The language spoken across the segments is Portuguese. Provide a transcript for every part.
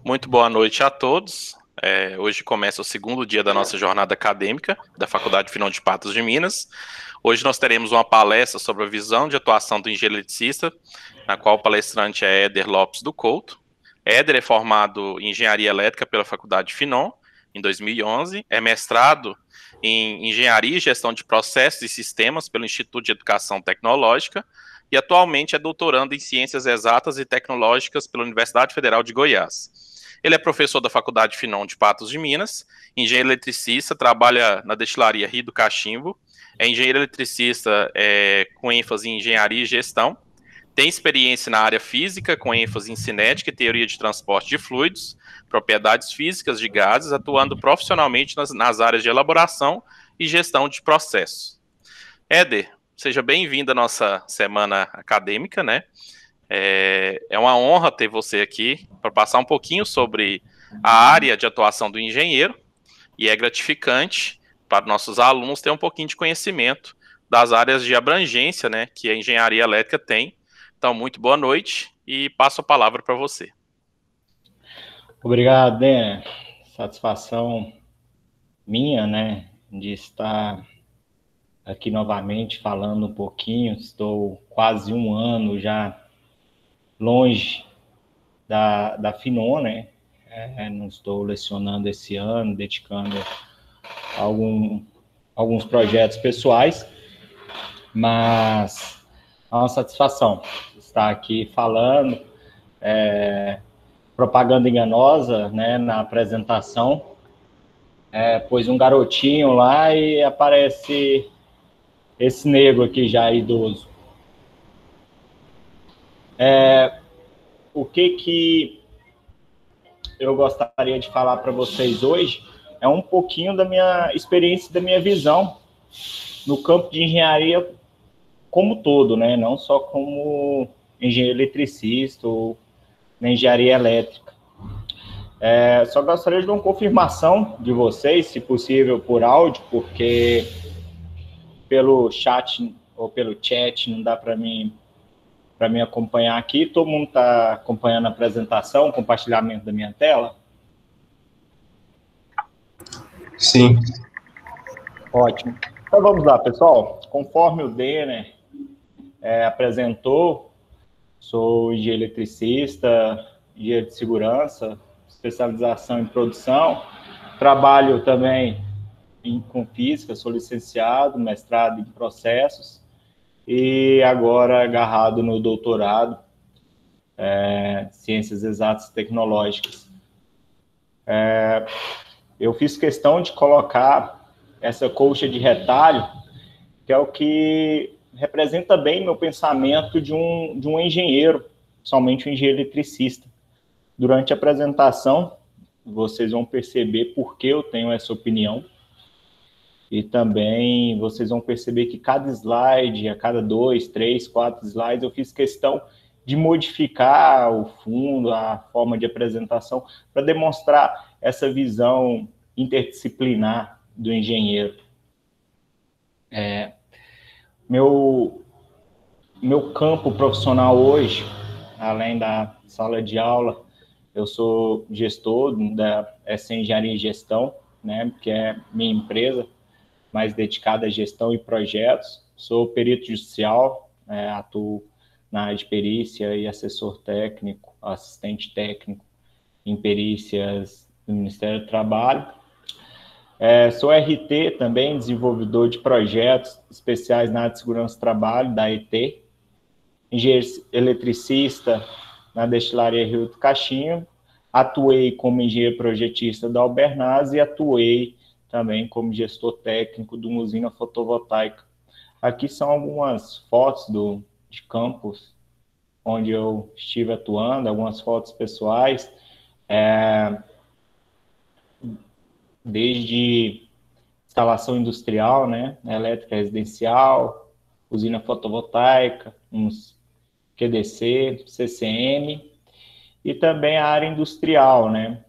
Muito boa noite a todos. Hoje começa o segundo dia da nossa jornada acadêmica da Faculdade Finão de Patos de Minas. Hoje nós teremos uma palestra sobre a visão de atuação do engenheiro eletricista, na qual o palestrante é Éder Lopes do Couto. Éder é formado em Engenharia Elétrica pela Faculdade Finon, em 2011, é mestrado em Engenharia e Gestão de Processos e Sistemas pelo Instituto de Educação Tecnológica e atualmente é doutorando em Ciências Exatas e Tecnológicas pela Universidade Federal de Goiás. Ele é professor da Faculdade Finon de Patos de Minas, engenheiro eletricista, trabalha na destilaria Rio do Cachimbo, é engenheiro eletricista com ênfase em engenharia e gestão, tem experiência na área física, com ênfase em cinética e teoria de transporte de fluidos, propriedades físicas de gases, atuando profissionalmente nas áreas de elaboração e gestão de processos. Éder, seja bem-vindo à nossa semana acadêmica, né? É uma honra ter você aqui para passar um pouquinho sobre a área de atuação do engenheiro e é gratificante para nossos alunos ter um pouquinho de conhecimento das áreas de abrangência, né, que a engenharia elétrica tem. Então, muito boa noite e passo a palavra para você. Obrigado, Dena. Satisfação minha, né, de estar aqui novamente falando um pouquinho. Estou quase um ano já longe da Finon, né? Não estou lecionando esse ano, dedicando alguns projetos pessoais, mas é uma satisfação estar aqui falando, propaganda enganosa, né, na apresentação, pôs um garotinho lá e aparece esse negro aqui já idoso. O que eu gostaria de falar para vocês hoje é um pouquinho da minha experiência, da minha visão no campo de engenharia como todo, né? Não só como engenheiro eletricista ou na engenharia elétrica. Só gostaria de dar uma confirmação de vocês, se possível por áudio, porque pelo chat ou pelo chat não dá para mim acompanhar aqui. Todo mundo está acompanhando a apresentação, o compartilhamento da minha tela? Sim. Ótimo. Então vamos lá, pessoal. Conforme o Denner apresentou, sou engenheiro eletricista, engenheiro de segurança, especialização em produção. Trabalho também com física, sou licenciado, mestrado em processos e agora agarrado no doutorado, Ciências Exatas e Tecnológicas. Eu fiz questão de colocar essa colcha de retalho, que é o que representa bem meu pensamento de um engenheiro, somente um engenheiro eletricista. Durante a apresentação, vocês vão perceber por que eu tenho essa opinião. E também vocês vão perceber que cada slide, a cada 2, 3, 4 slides, eu fiz questão de modificar o fundo, a forma de apresentação, para demonstrar essa visão interdisciplinar do engenheiro. Meu campo profissional hoje, além da sala de aula, eu sou gestor da SC Engenharia e Gestão, né, que é minha empresa, mais dedicada à gestão e projetos. Sou perito judicial, atuo na área de perícia e assessor técnico, assistente técnico em perícias do Ministério do Trabalho. Sou RT também, desenvolvedor de projetos especiais na área de segurança do trabalho, da ET. Engenheiro eletricista na destilaria Rio do Cachimbo. Atuei como engenheiro projetista da Albernaz e atuei também como gestor técnico de uma usina fotovoltaica. Aqui são algumas fotos de campos onde eu estive atuando, algumas fotos pessoais, desde instalação industrial, né, elétrica residencial, usina fotovoltaica, uns QDC, CCM, e também a área industrial, né,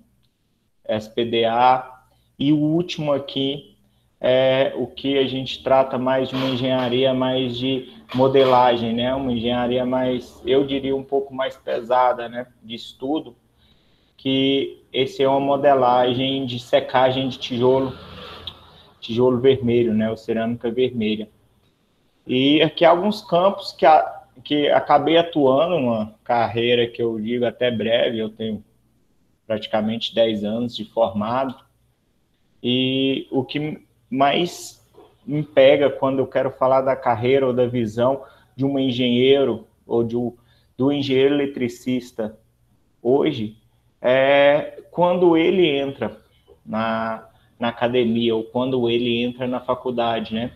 SPDA, e o último aqui é o que a gente trata mais de uma engenharia mais de modelagem, né, uma engenharia mais, eu diria, um pouco mais pesada, né, de estudo, que esse é uma modelagem de secagem de tijolo vermelho, né, ou cerâmica vermelha. E aqui alguns campos que acabei atuando, uma carreira que eu digo até breve, eu tenho praticamente 10 anos de formado, e o que mais me pega quando eu quero falar da carreira ou da visão de um engenheiro ou do engenheiro eletricista hoje é quando ele entra na academia ou quando ele entra na faculdade, né?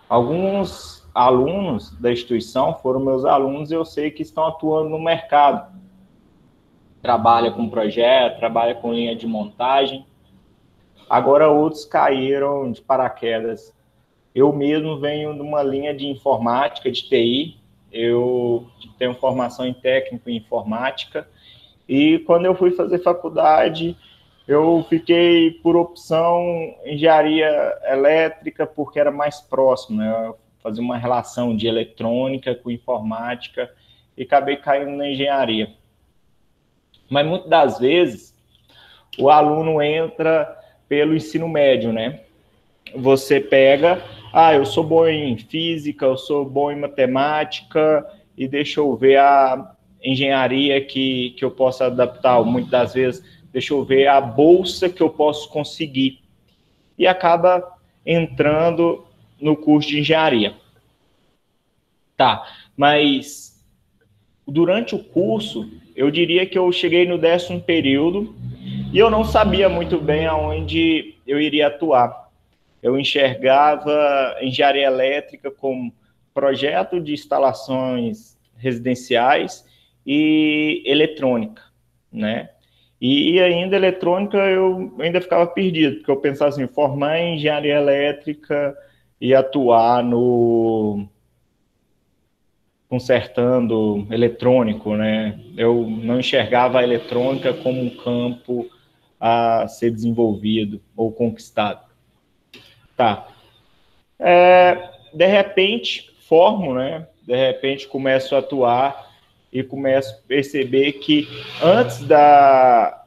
Alguns alunos da instituição foram meus alunos e eu sei que estão atuando no mercado. Trabalha com projeto, trabalha com linha de montagem. Agora outros caíram de paraquedas. Eu mesmo venho de uma linha de informática, de TI. Eu tenho formação em técnico em informática. E quando eu fui fazer faculdade, eu fiquei por opção engenharia elétrica, porque era mais próximo, né? Eu fazia uma relação de eletrônica com informática e acabei caindo na engenharia. Mas muitas das vezes o aluno entra pelo ensino médio, né? Você pega, eu sou bom em física, eu sou bom em matemática, e deixa eu ver a engenharia que eu posso adaptar. Muitas das vezes, deixa eu ver a bolsa que eu posso conseguir. E acaba entrando no curso de engenharia. Tá, mas durante o curso, eu diria que eu cheguei no 10º período e eu não sabia muito bem aonde eu iria atuar. Eu enxergava engenharia elétrica como projeto de instalações residenciais e eletrônica, né? E ainda eletrônica eu ainda ficava perdido, porque eu pensava assim, formar em engenharia elétrica e atuar no consertando eletrônico, né? Eu não enxergava a eletrônica como um campo a ser desenvolvido ou conquistado. Tá. De repente, formo, né? De repente, começo a atuar e começo a perceber que antes da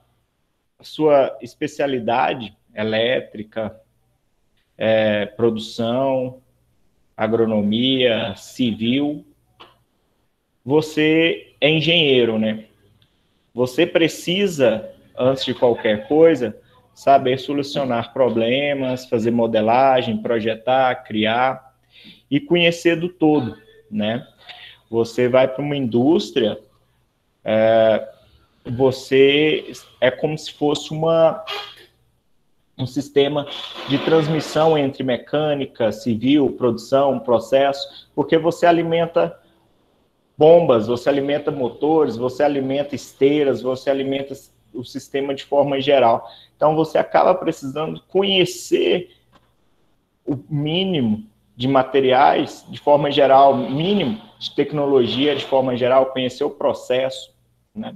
sua especialidade elétrica, produção, agronomia, civil, você é engenheiro, né? Você precisa, antes de qualquer coisa, saber solucionar problemas, fazer modelagem, projetar, criar e conhecer do todo, né? Você vai para uma indústria, você é como se fosse um sistema de transmissão entre mecânica, civil, produção, processo, porque você alimenta bombas, você alimenta motores, você alimenta esteiras, você alimenta o sistema de forma geral. Então, você acaba precisando conhecer o mínimo de materiais, de forma geral, mínimo de tecnologia, de forma geral, conhecer o processo, né?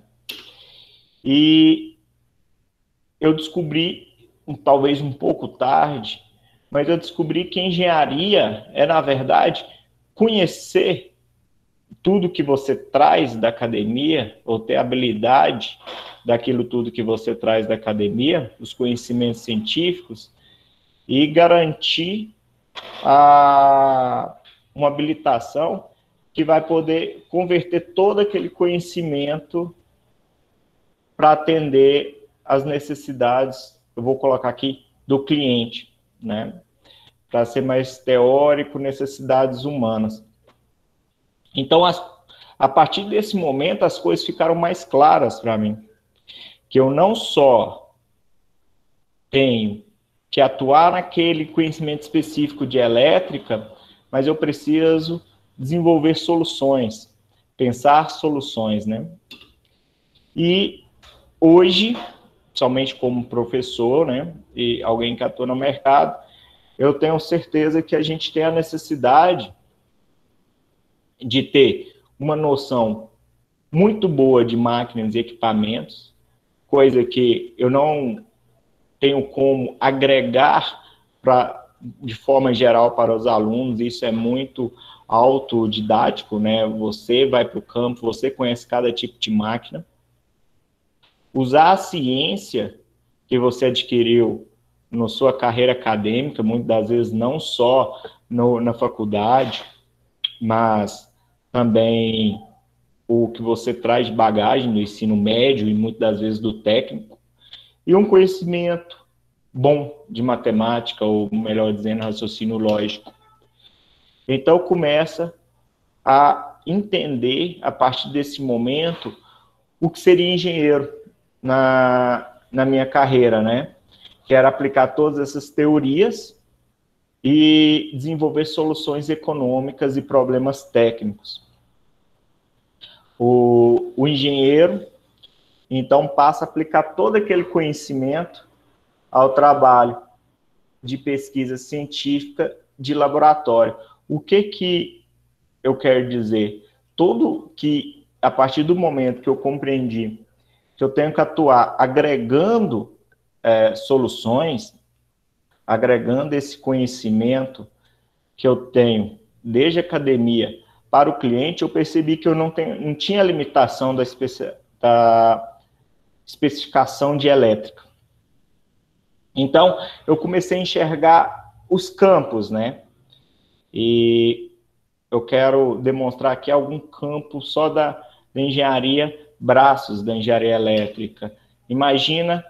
E eu descobri, talvez um pouco tarde, mas eu descobri que engenharia é, na verdade, conhecer tudo que você traz da academia, ou ter habilidade daquilo tudo que você traz da academia, os conhecimentos científicos, e garantir uma habilitação que vai poder converter todo aquele conhecimento para atender às necessidades, eu vou colocar aqui, do cliente, né? Para ser mais teórico, necessidades humanas. Então, a partir desse momento, as coisas ficaram mais claras para mim. Que eu não só tenho que atuar naquele conhecimento específico de elétrica, mas eu preciso desenvolver soluções, pensar soluções, né? E hoje, somente como professor, né, e alguém que atua no mercado, eu tenho certeza que a gente tem a necessidade de ter uma noção muito boa de máquinas e equipamentos, coisa que eu não tenho como agregar de forma geral para os alunos, isso é muito autodidático, né? Você vai para o campo, você conhece cada tipo de máquina. usar a ciência que você adquiriu na sua carreira acadêmica, muitas das vezes não só na faculdade, mas também o que você traz de bagagem do ensino médio e muitas das vezes do técnico, e um conhecimento bom de matemática, ou melhor dizendo, raciocínio lógico. Então começa a entender, a partir desse momento, o que seria engenheiro na minha carreira, né? Que era aplicar todas essas teorias e desenvolver soluções econômicas e problemas técnicos. O engenheiro, então, passa a aplicar todo aquele conhecimento ao trabalho de pesquisa científica de laboratório. O que eu quero dizer? Tudo que, a partir do momento que eu compreendi que eu tenho que atuar agregando soluções, agregando esse conhecimento que eu tenho desde a academia para o cliente, eu percebi que eu não tinha limitação da especificação de elétrica. Então, eu comecei a enxergar os campos, né? E eu quero demonstrar aqui algum campo só da engenharia, braços da engenharia elétrica. Imagina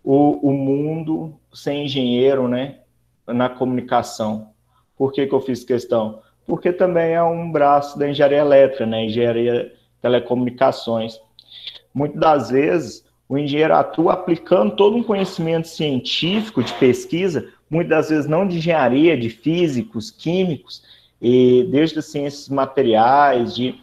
o mundo sem engenheiro, né, na comunicação. Por que eu fiz questão? Porque também é um braço da engenharia elétrica, né, engenharia de telecomunicações. Muitas das vezes, o engenheiro atua aplicando todo um conhecimento científico de pesquisa, muitas das vezes não de engenharia, de físicos, químicos, e desde as ciências materiais, de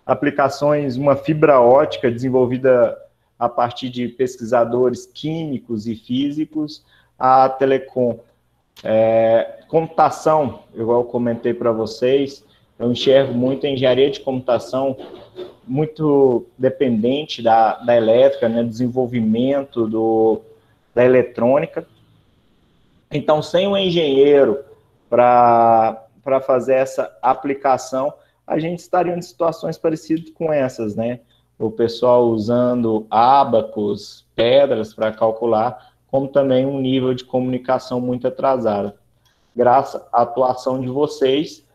aplicações, uma fibra ótica desenvolvida a partir de pesquisadores químicos e físicos, a telecom. Computação, igual eu comentei para vocês, eu enxergo muito a engenharia de computação muito dependente da elétrica, né, desenvolvimento da eletrônica. Então, sem um engenheiro para fazer essa aplicação, a gente estaria em situações parecidas com essas, né? O pessoal usando ábacos, pedras para calcular, como também um nível de comunicação muito atrasado. Graças à atuação de vocês,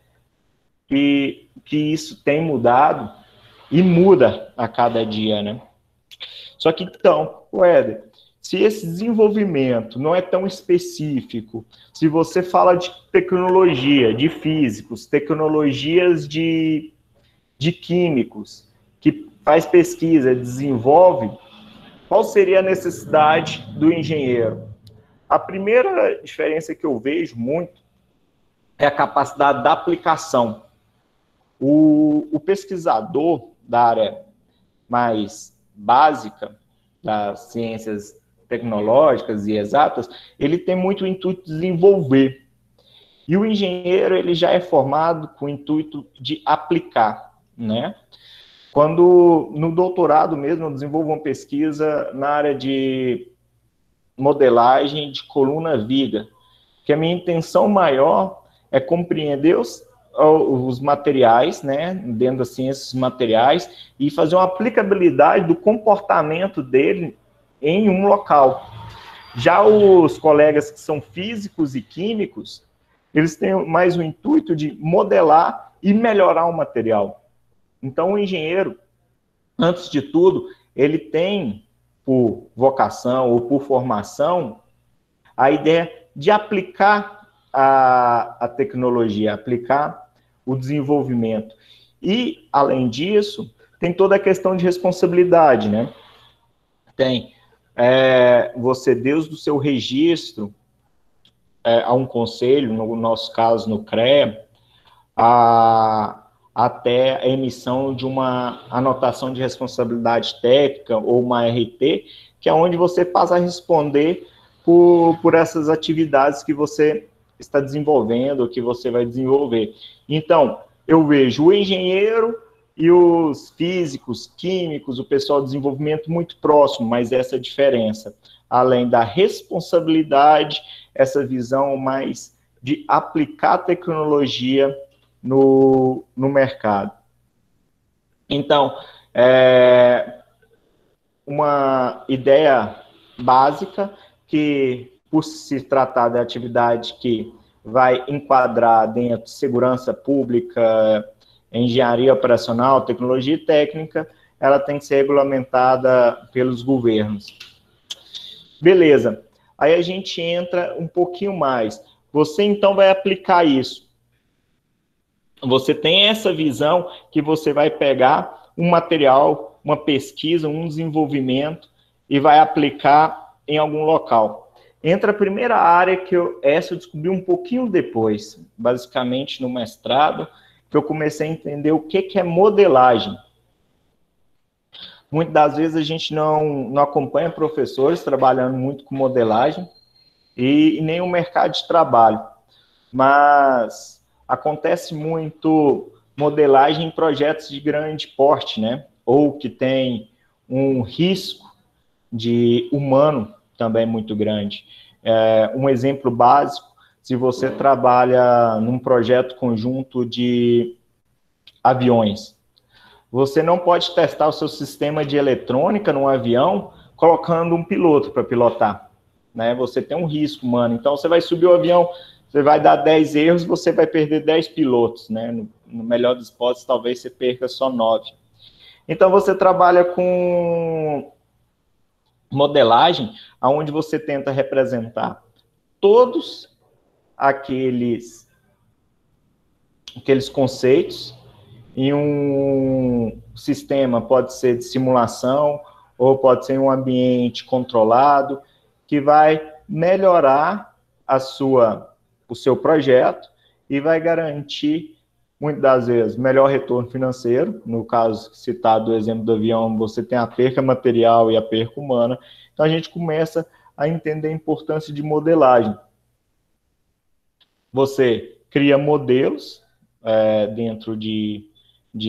que isso tem mudado e muda a cada dia, né? Só que, então, Éder, se esse desenvolvimento não é tão específico, se você fala de tecnologia, de físicos, tecnologias de químicos, que faz pesquisa, desenvolve, qual seria a necessidade do engenheiro? A primeira diferença que eu vejo muito é a capacidade da aplicação. O pesquisador da área mais básica, das ciências tecnológicas e exatas, ele tem muito o intuito de desenvolver. E o engenheiro, ele já é formado com o intuito de aplicar, né? Quando, no doutorado mesmo, eu desenvolvo uma pesquisa na área de modelagem de coluna-viga, que a minha intenção maior é compreender os materiais, né, dentro das ciências materiais, e fazer uma aplicabilidade do comportamento dele em um local. Já os colegas que são físicos e químicos, eles têm mais o intuito de modelar e melhorar o material. Então, o engenheiro, antes de tudo, ele tem, por vocação ou por formação, a ideia de aplicar a tecnologia, aplicar o desenvolvimento. E, além disso, tem toda a questão de responsabilidade, né? Tem você, desde o seu registro a um conselho, no nosso caso, no CREA, até a emissão de uma anotação de responsabilidade técnica ou uma RT, que é onde você passa a responder por essas atividades que você está desenvolvendo, ou que você vai desenvolver. Então, eu vejo o engenheiro e os físicos, químicos, o pessoal de desenvolvimento muito próximo, mas essa diferença, além da responsabilidade, essa visão mais de aplicar tecnologia no mercado. Então, uma ideia básica que, por se tratar da atividade que vai enquadrar dentro de segurança pública, engenharia operacional, tecnologia e técnica, ela tem que ser regulamentada pelos governos. Beleza. Aí a gente entra um pouquinho mais. Você, então, vai aplicar isso. Você tem essa visão que você vai pegar um material, uma pesquisa, um desenvolvimento e vai aplicar em algum local. Entra a primeira área que eu descobri um pouquinho depois, basicamente no mestrado, que eu comecei a entender o que é modelagem. Muitas das vezes a gente não acompanha professores trabalhando muito com modelagem e nem o mercado de trabalho, mas acontece muito modelagem em projetos de grande porte, né? Ou que tem um risco de humano também muito grande. Um exemplo básico, se você trabalha num projeto conjunto de aviões, você não pode testar o seu sistema de eletrônica num avião colocando um piloto para pilotar, né? Você tem um risco humano. Então, você vai subir o avião, você vai dar 10 erros, você vai perder 10 pilotos, né? No melhor dos hipóteses, talvez você perca só 9. Então, você trabalha com modelagem, onde você tenta representar todos aqueles conceitos em um sistema, pode ser de simulação, ou pode ser um ambiente controlado, que vai melhorar o seu projeto e vai garantir, muitas das vezes, melhor retorno financeiro. No caso citado do exemplo do avião, você tem a perca material e a perca humana. Então, a gente começa a entender a importância de modelagem. Você cria modelos dentro de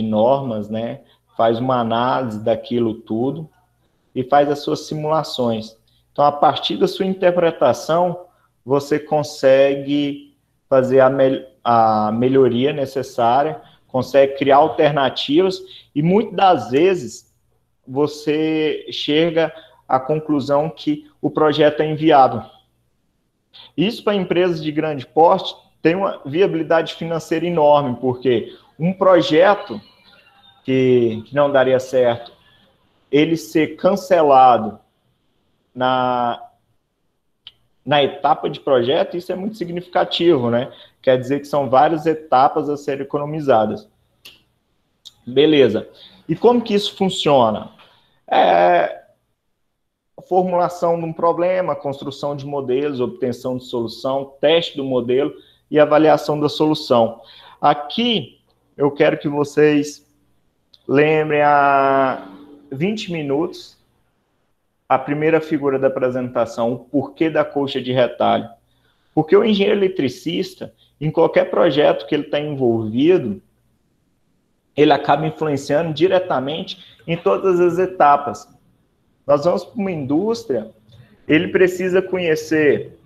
normas, né? Faz uma análise daquilo tudo e faz as suas simulações. Então, a partir da sua interpretação, você consegue fazer a melhoria necessária, consegue criar alternativas e, muitas das vezes, você chega à conclusão que o projeto é inviável. Isso, para empresas de grande porte, tem uma viabilidade financeira enorme, porque um projeto que não daria certo, ele ser cancelado na etapa de projeto, isso é muito significativo, né? Quer dizer que são várias etapas a serem economizadas. Beleza. E como que isso funciona? A formulação de um problema, construção de modelos, obtenção de solução, teste do modelo e avaliação da solução. Aqui, eu quero que vocês lembrem há 20 minutos a primeira figura da apresentação, o porquê da colcha de retalho. Porque o engenheiro eletricista, em qualquer projeto que ele está envolvido, ele acaba influenciando diretamente em todas as etapas. Nós vamos para uma indústria, ele precisa conhecer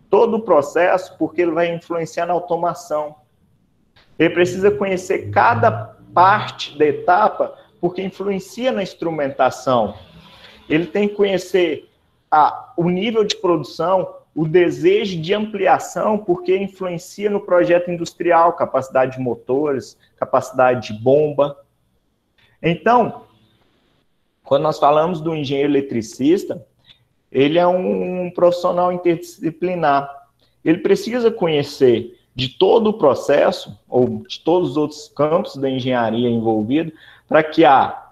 todo o processo, porque ele vai influenciar na automação. Ele precisa conhecer cada parte da etapa, porque influencia na instrumentação. Ele tem que conhecer o nível de produção, o desejo de ampliação, porque influencia no projeto industrial, capacidade de motores, capacidade de bomba. Então, quando nós falamos do engenheiro eletricista, ele é um profissional interdisciplinar. Ele precisa conhecer de todo o processo, ou de todos os outros campos da engenharia envolvido, para que a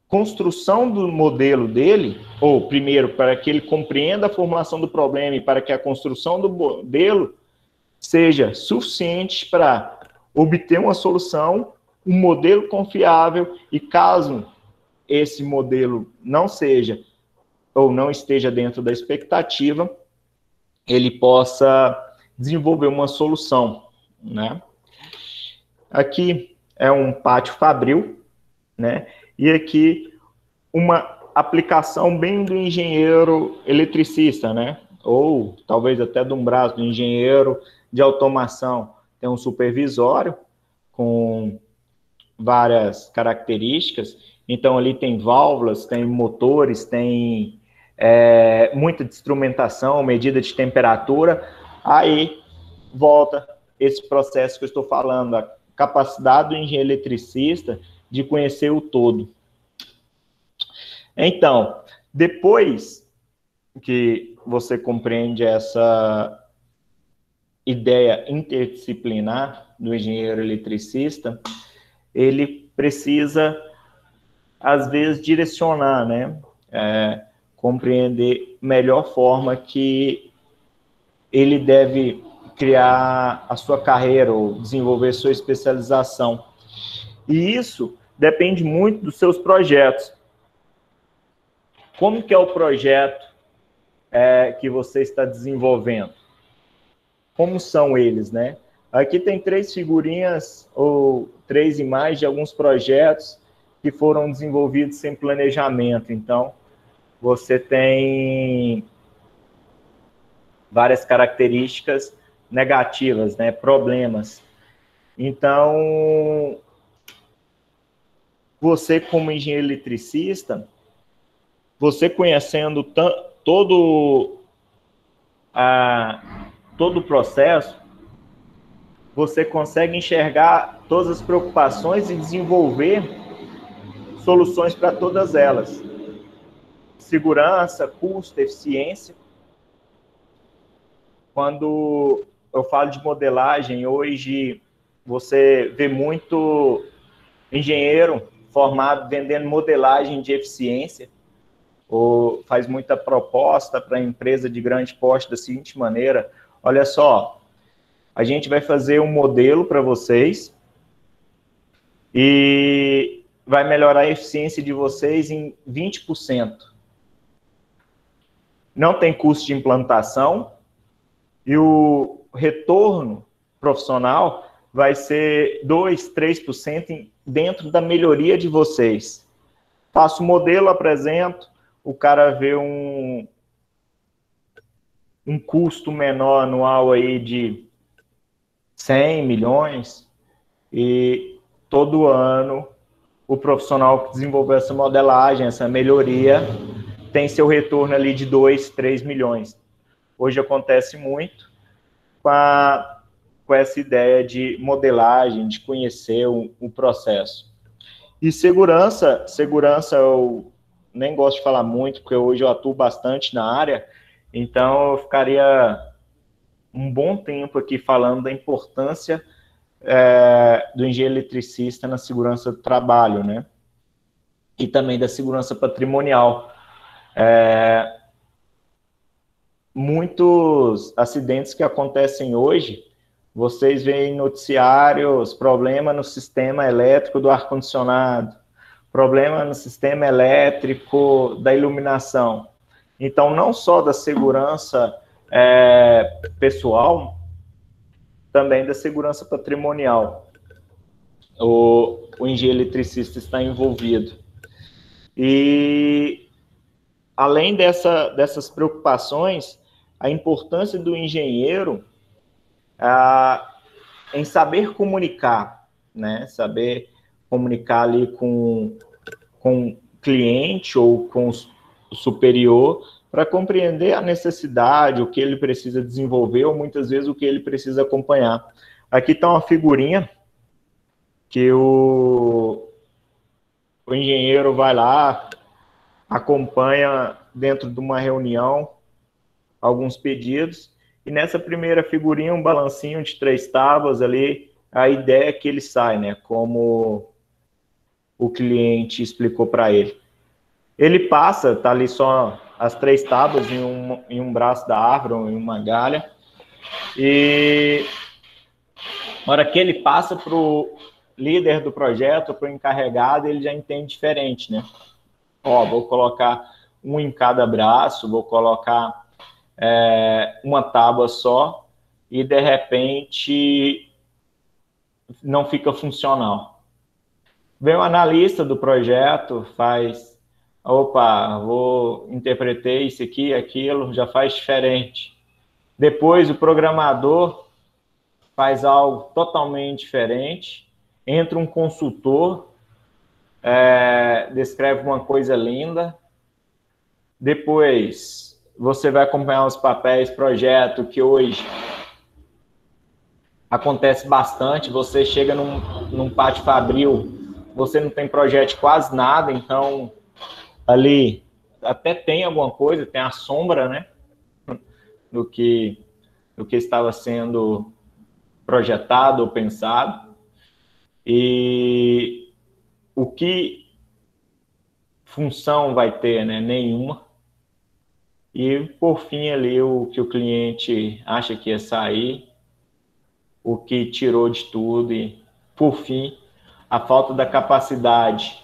construção do modelo dele, ou primeiro, para que ele compreenda a formulação do problema e para que a construção do modelo seja suficiente para obter uma solução, um modelo confiável, e caso esse modelo não seja ou não esteja dentro da expectativa, ele possa desenvolver uma solução, né? Aqui é um pátio fabril, né? E aqui uma aplicação bem do engenheiro eletricista, né? Ou talvez até de um braço do engenheiro de automação. Tem um supervisório com várias características. Então, ali tem válvulas, tem motores, tem muita instrumentação, medida de temperatura. Aí volta esse processo que eu estou falando, a capacidade do engenheiro eletricista de conhecer o todo. Então, depois que você compreende essa ideia interdisciplinar do engenheiro eletricista, ele precisa, às vezes, direcionar, né? Compreender melhor forma que ele deve criar a sua carreira ou desenvolver sua especialização. E isso depende muito dos seus projetos. Como que é o projeto que você está desenvolvendo? Como são eles, né? Aqui tem 3 figurinhas ou 3 imagens de alguns projetos que foram desenvolvidos sem planejamento. Então, você tem várias características negativas, né? Problemas. Então, você como engenheiro eletricista, você conhecendo todo o processo, você consegue enxergar todas as preocupações e desenvolver soluções para todas elas. Segurança, custo, eficiência. Quando eu falo de modelagem, hoje você vê muito engenheiro formado vendendo modelagem de eficiência, ou faz muita proposta para empresa de grande porte da seguinte maneira: olha só, a gente vai fazer um modelo para vocês e vai melhorar a eficiência de vocês em 20%. Não tem custo de implantação e o retorno profissional vai ser 2%, 3% dentro da melhoria de vocês. Faço o modelo, apresento, o cara vê um custo menor anual aí de 100 milhões e todo ano o profissional que desenvolveu essa modelagem, essa melhoria, tem seu retorno ali de 2, 3 milhões. Hoje acontece muito com essa ideia de modelagem, de conhecer o processo. E segurança eu nem gosto de falar muito, porque hoje eu atuo bastante na área, então eu ficaria um bom tempo aqui falando da importância do engenheiro eletricista na segurança do trabalho, né? E também da segurança patrimonial. Muitos acidentes que acontecem hoje, vocês veem em noticiários, problema no sistema elétrico do ar-condicionado, problema no sistema elétrico da iluminação. Então, não só da segurança pessoal, também da segurança patrimonial. O engenheiro eletricista está envolvido. E, além dessas preocupações, a importância do engenheiro em saber comunicar, né? Saber comunicar ali com o cliente ou com o superior para compreender a necessidade, o que ele precisa desenvolver ou muitas vezes o que ele precisa acompanhar. Aqui está uma figurinha que o engenheiro vai lá, acompanha dentro de uma reunião alguns pedidos, e nessa primeira figurinha um balancinho de 3 tábuas ali, a ideia é que ele sai, né, como o cliente explicou para ele. Ele passa, tá ali só as 3 tábuas em um braço da árvore, ou em uma galha, e na hora que ele passa para o líder do projeto, para o encarregado, ele já entende diferente, né? Ó, vou colocar um em cada braço, vou colocar uma tábua só, e de repente não fica funcional. Vem o analista do projeto, interpretei isso aqui, aquilo, já faz diferente. Depois o programador faz algo totalmente diferente, entra um consultor descreve uma coisa linda. Depois, você vai acompanhar os papéis, projeto, que hoje acontece bastante. Você chega num pátio fabril, você não tem projeto de quase nada, então ali até tem alguma coisa, tem a sombra, né, do que estava sendo projetado ou pensado. E o que função vai ter, né? Nenhuma. E, por fim, ali, o que o cliente acha que ia sair, o que tirou de tudo. E, por fim, a falta da capacidade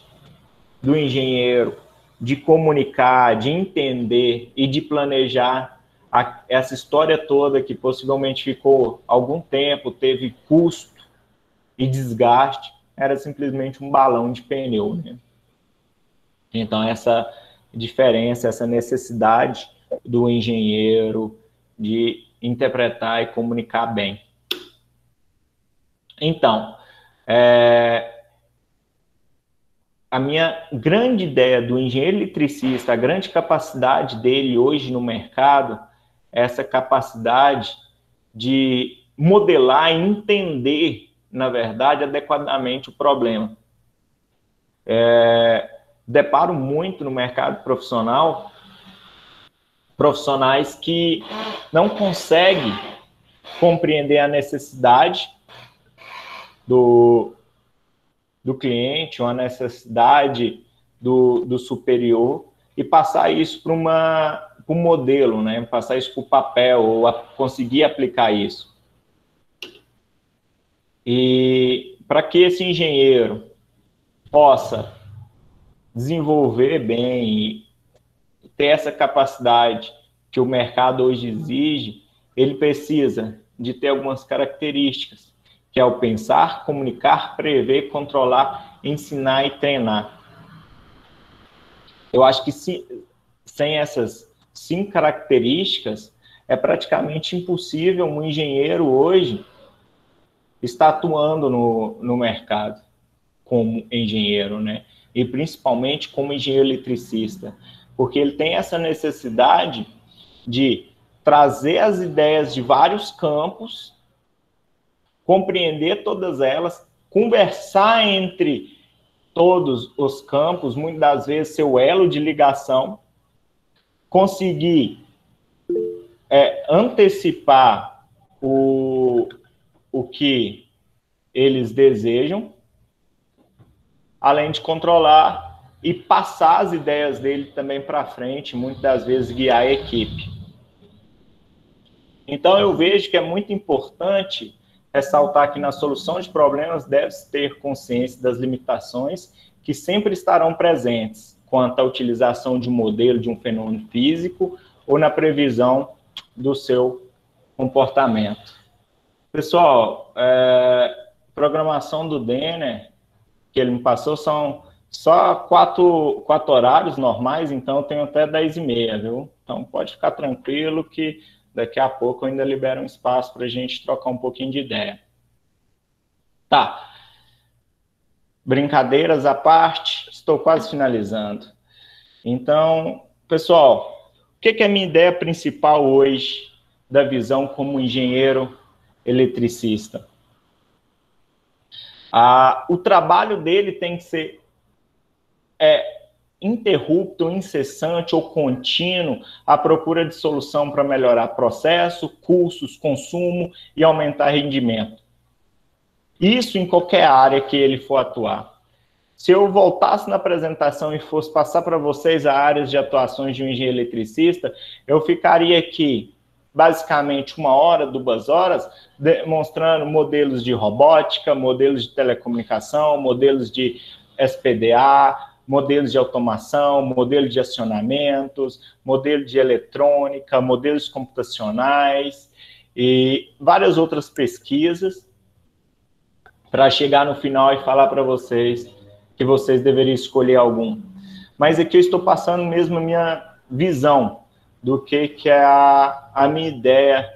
do engenheiro de comunicar, de entender e de planejar essa história toda que possivelmente ficou algum tempo, teve custo e desgaste, era simplesmente um balão de pneu, né? Então, essa diferença, essa necessidade do engenheiro de interpretar e comunicar bem. Então, a minha grande ideia do engenheiro eletricista, a grande capacidade dele hoje no mercado, é essa capacidade de modelar e entender, na verdade, adequadamente o problema. Deparo muito no mercado profissional profissionais que não conseguem compreender a necessidade do cliente, ou a necessidade do superior, e passar isso para um modelo, né? Passar isso para o papel, ou conseguir aplicar isso. E para que esse engenheiro possa desenvolver bem e ter essa capacidade que o mercado hoje exige, ele precisa de ter algumas características, que é o pensar, comunicar, prever, controlar, ensinar e treinar. Eu acho que sem essas 5 características, é praticamente impossível um engenheiro hoje estar atuando no mercado como engenheiro, né? E principalmente como engenheiro eletricista, porque ele tem essa necessidade de trazer as ideias de vários campos, compreender todas elas, conversar entre todos os campos, muitas das vezes ser o elo de ligação, conseguir antecipar o que eles desejam, além de controlar e passar as ideias dele também para frente, muitas das vezes guiar a equipe. Então, eu vejo que é muito importante ressaltar que na solução de problemas deve-se ter consciência das limitações que sempre estarão presentes quanto à utilização de um modelo de um fenômeno físico ou na previsão do seu comportamento. Pessoal, programação do Denner, que ele me passou, são só 4 horários normais, então eu tenho até 10h30, viu? Então pode ficar tranquilo que daqui a pouco eu ainda libero um espaço para a gente trocar um pouquinho de ideia. Tá. Brincadeiras à parte, estou quase finalizando. Então, pessoal, o que é a minha ideia principal hoje da visão como engenheiro eletricista? O trabalho dele tem que ser interrupto, incessante ou contínuo, à procura de solução para melhorar processo, custos, consumo e aumentar rendimento. Isso em qualquer área que ele for atuar. Se eu voltasse na apresentação e fosse passar para vocês as áreas de atuações de um engenheiro eletricista, eu ficaria aqui basicamente 1 hora, 2 horas, demonstrando modelos de robótica, modelos de telecomunicação, modelos de SPDA, modelos de automação, modelo de acionamentos, modelo de eletrônica, modelos computacionais e várias outras pesquisas, para chegar no final e falar para vocês que vocês deveriam escolher algum. Mas aqui eu estou passando mesmo a minha visão do que é a minha ideia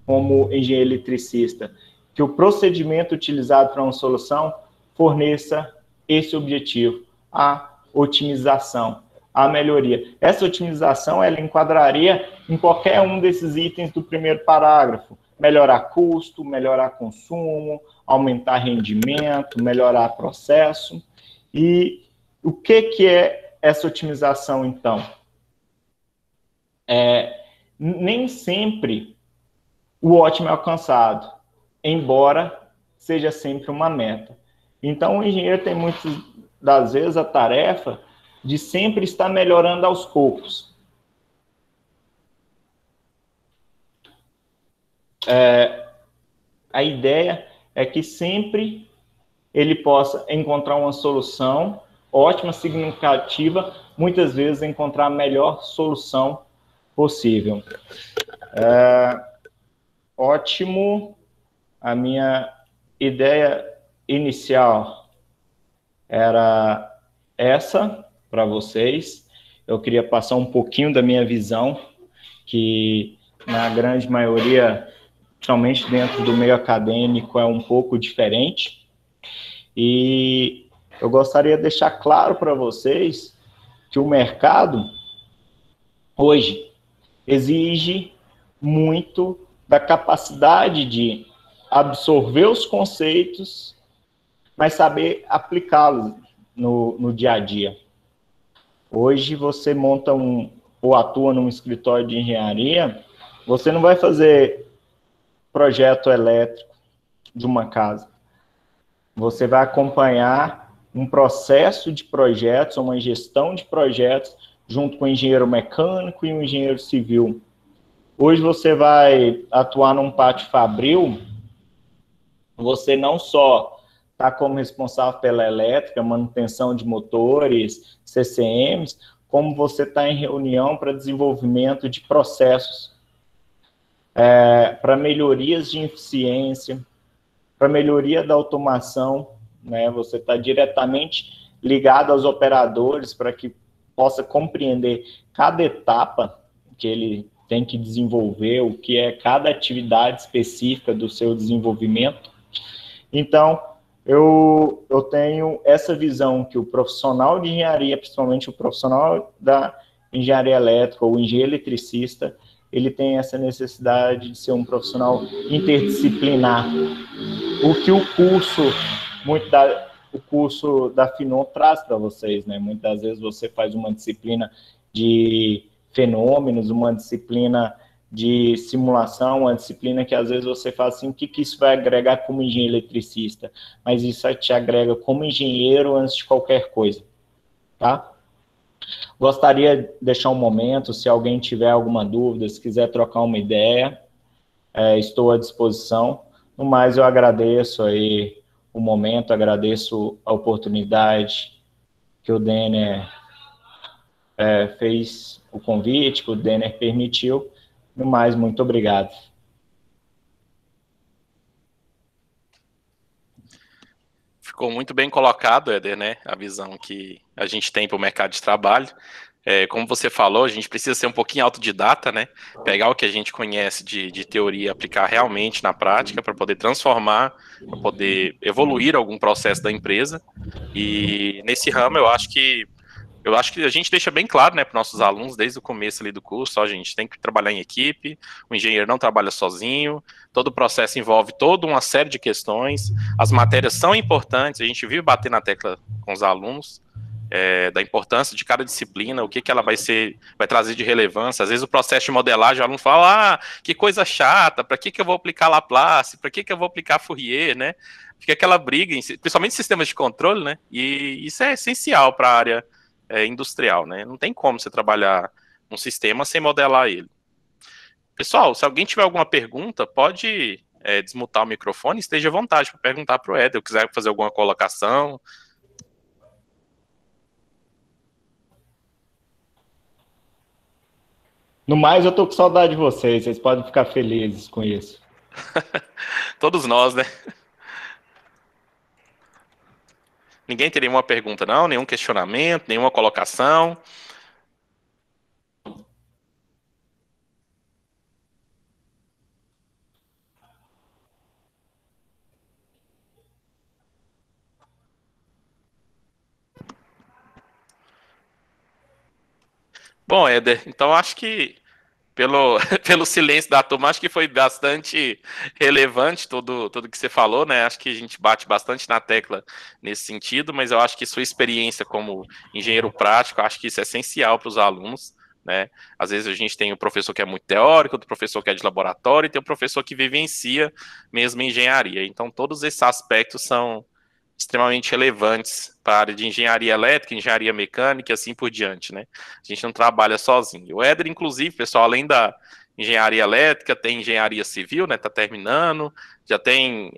como engenheiro eletricista, que o procedimento utilizado para uma solução forneça esse objetivo, à otimização, à melhoria. Essa otimização, ela enquadraria em qualquer um desses itens do primeiro parágrafo. Melhorar custo, melhorar consumo, aumentar rendimento, melhorar processo. E o que é essa otimização, então? Nem sempre o ótimo é alcançado, embora seja sempre uma meta. Então, o engenheiro tem muitas das vezes a tarefa de sempre estar melhorando aos poucos. A ideia é que sempre ele possa encontrar uma solução ótima, significativa, muitas vezes encontrar a melhor solução possível. Ótimo. A minha ideia inicial era essa para vocês. Eu queria passar um pouquinho da minha visão, que na grande maioria, principalmente dentro do meio acadêmico, é um pouco diferente. E eu gostaria de deixar claro para vocês que o mercado hoje exige muito da capacidade de absorver os conceitos, mas saber aplicá-los no dia a dia. Hoje você monta ou atua num escritório de engenharia, você não vai fazer projeto elétrico de uma casa. Você vai acompanhar um processo de projetos, uma gestão de projetos, junto com o engenheiro mecânico e o engenheiro civil. Hoje você vai atuar num pátio fabril, você não só está como responsável pela elétrica, manutenção de motores, CCMs, como você está em reunião para desenvolvimento de processos, para melhorias de eficiência, para melhoria da automação, né? Você está diretamente ligado aos operadores para que possa compreender cada etapa que ele tem que desenvolver, o que é cada atividade específica do seu desenvolvimento. Então, eu tenho essa visão que o profissional de engenharia, principalmente o profissional da engenharia elétrica ou engenheiro eletricista, ele tem essa necessidade de ser um profissional interdisciplinar. O que o curso da Finon traz para vocês, né? Muitas vezes você faz uma disciplina de fenômenos, uma disciplina de simulação, uma disciplina que às vezes você fala assim, o que isso vai agregar como engenheiro eletricista? Mas isso te agrega como engenheiro antes de qualquer coisa, tá? Gostaria de deixar um momento, se alguém tiver alguma dúvida, se quiser trocar uma ideia, estou à disposição. No mais, eu agradeço aí o momento, agradeço a oportunidade que o Denner fez o convite, que o Denner permitiu. No mais, muito obrigado. Ficou muito bem colocado, Éder, né? A visão que a gente tem para o mercado de trabalho. Como você falou, a gente precisa ser um pouquinho autodidata, né? Pegar o que a gente conhece de teoria e aplicar realmente na prática para poder transformar, para poder evoluir algum processo da empresa. E nesse ramo eu acho que a gente deixa bem claro, né, para nossos alunos desde o começo ali do curso, ó, a gente tem que trabalhar em equipe, o engenheiro não trabalha sozinho, todo o processo envolve toda uma série de questões, as matérias são importantes, a gente vive bater na tecla com os alunos, da importância de cada disciplina, o que ela vai trazer de relevância. Às vezes o processo de modelagem, o aluno fala, que coisa chata, para que eu vou aplicar Laplace, para que eu vou aplicar Fourier, né? Fica aquela briga, principalmente em sistemas de controle, né? E isso é essencial para a área industrial, né? Não tem como você trabalhar um sistema sem modelar ele. Pessoal, se alguém tiver alguma pergunta, pode desmutar o microfone, esteja à vontade para perguntar para o Éder, ou quiser fazer alguma colocação. No mais, eu tô com saudade de vocês podem ficar felizes com isso. Todos nós, né? Ninguém teria nenhuma pergunta, não? Nenhum questionamento, nenhuma colocação? Bom, Éder, então acho que pelo, pelo silêncio da turma, acho que foi bastante relevante tudo que você falou, né? Acho que a gente bate bastante na tecla nesse sentido, mas eu acho que sua experiência como engenheiro prático, acho que isso é essencial para os alunos, né? Às vezes a gente tem o professor que é muito teórico, outro professor que é de laboratório, e tem o professor que vivencia mesmo engenharia. Então, todos esses aspectos são extremamente relevantes para a área de engenharia elétrica, engenharia mecânica e assim por diante, né? A gente não trabalha sozinho. O Éder, inclusive, pessoal, além da engenharia elétrica, tem engenharia civil, né? Tá terminando, já tem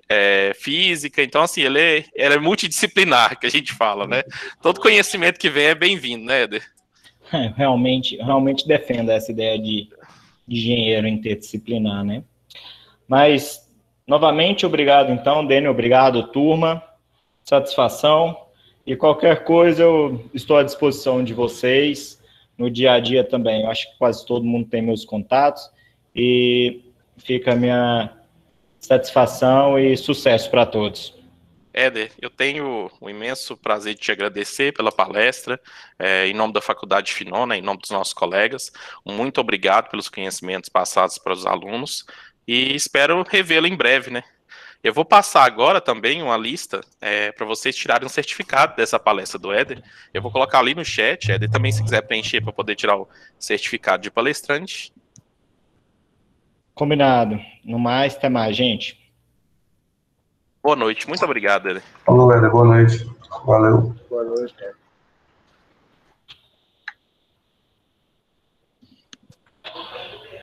física, então assim, ele é multidisciplinar, que a gente fala, né? Todo conhecimento que vem é bem-vindo, né, Éder? Realmente defendo essa ideia de engenheiro interdisciplinar, né? Mas, novamente, obrigado então, Dênio, obrigado, turma, satisfação, e qualquer coisa eu estou à disposição de vocês no dia a dia também. Eu acho que quase todo mundo tem meus contatos, e fica a minha satisfação e sucesso para todos. Éder, eu tenho o imenso prazer de te agradecer pela palestra, em nome da Faculdade Finona, em nome dos nossos colegas. Muito obrigado pelos conhecimentos passados para os alunos e espero revê-lo em breve, né? Eu vou passar agora também uma lista para vocês tirarem um certificado dessa palestra do Éder. Eu vou colocar ali no chat, Éder, também se quiser preencher para poder tirar o certificado de palestrante. Combinado. No mais, até mais, gente. Boa noite, muito obrigado, Éder. Falou, Éder, boa noite. Valeu. Boa noite, cara.